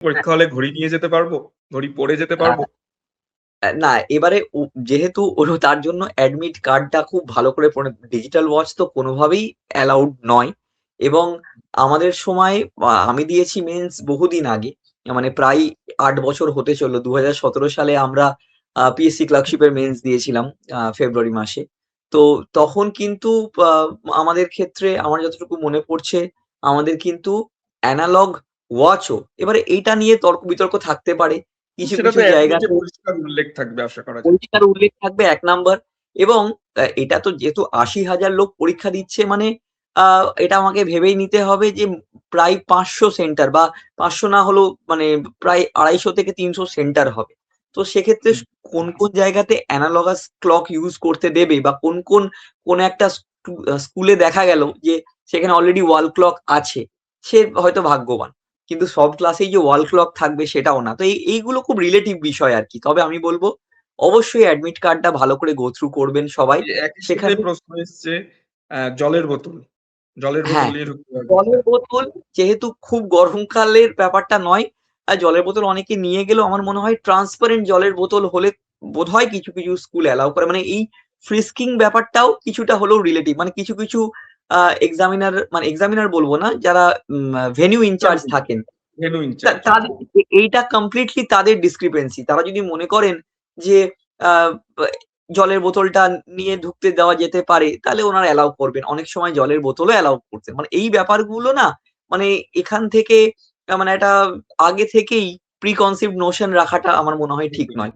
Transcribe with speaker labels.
Speaker 1: পরীক্ষা হলে ঘড়ি নিয়ে যেতে পারবো? ঘড়ি পরে যেতে পারবো?
Speaker 2: না, এবারে যেহেতু ওর তার জন্য অ্যাডমিট কার্ডটা খুব ভালো করে পড়ে, ডিজিটাল ওয়াচ তো কোনোভাবেই অ্যালাউড নয়। এবং আমাদের সময় আমি দিয়েছি মেন্স বহুদিন আগে, মানে প্রায় ৮ বছর হতে চললো। ২০১৭ সালে আমরা পিএসসি ক্লার্কশিপের মেন্স দিয়েছিলাম ফেব্রুয়ারি মাসে। তো তখন কিন্তু আহ, আমাদের ক্ষেত্রে আমার যতটুকু মনে পড়ছে, আমাদের কিন্তু অ্যানালগ ওয়াচও, এবারে এইটা নিয়ে তর্ক বিতর্ক থাকতে পারে কিছু কিছু
Speaker 1: সেটাতে অ্যাডমিটে
Speaker 2: জায়গাতে।
Speaker 1: পরিষ্কার উল্লেখ থাকবে আশা করা যায়।
Speaker 2: পরীক্ষার উল্লেখ থাকবে ১ নাম্বার। এবং এটা তো যেহেতু ৮০,০০০ লোক পরীক্ষা দিচ্ছে, মানে এটা আমাকে ভেবেই নিতে হবে যে প্রায় ৫০০ সেন্টার, বা ৫০০ না হলেও মানে প্রায় ২৫০ থেকে ৩০০ সেন্টার হবে। তো সেক্ষেত্রে
Speaker 1: হুম,
Speaker 2: কোন জায়গাতে অ্যানালগাস ক্লক ইউজ করতে দেবে, বা কোন একটা স্কুলে দেখা গেল যে সেখানে অলরেডি ওয়াল ক্লক আছে, সে হয়তো ভাগ্যবান। কিন্তু সব ক্লাসেই যে ওয়াল ক্লক থাকবে সেটাও না। তো এইগুলো খুব রিলেটিভ বিষয় আরকি। তবে আমি বলব অবশ্যই অ্যাডমিট কার্ডটা ভালো করে গো থ্রু করবেন সবাই।
Speaker 1: এই একই সাথে
Speaker 2: সেখানে
Speaker 1: প্রশ্ন এসছে জলের বোতল। জলের বোতল
Speaker 2: হ্যাঁ,
Speaker 1: নিয়ে ঢুকতে পারবে কিনা?
Speaker 2: জলের বোতল যেহেতু খুব গরমকালের ব্যাপারটা নয়, জলের বোতল অনেকে নিয়ে গেলেও আমার মনে হয় ট্রান্সপারেন্ট জলের বোতল হলে বোধহয় কিছু কিছু স্কুল অ্যালাউ করে। মানে এই ফ্রিস্কিং ব্যাপারটাও কিছুটা হলেও রিলেটিভ। মানে কিছু কিছু এক্সামিনার, মানে এক্সামিনার বলবো না, যারা ভেন্যু ইনচার্জ থাকেন,
Speaker 1: ভেন্যু ইনচার্জ।
Speaker 2: তাদের এইটা কমপ্লিটলি তাদের ডিসক্রিপেন্সি। তারা যদি মনে করেন যে আহ, জলের বোতলটা নিয়ে ঢুকতে দেওয়া যেতে পারে, তাহলে ওনারা অ্যালাউ করবেন। অনেক সময় জলের বোতলও অ্যালাউ করতেন। মানে এই ব্যাপারগুলো না, মানে এখান থেকে মানে একটা আগে থেকেই প্রি কনসিভড নোশন রাখাটা আমার মনে হয় ঠিক নয়।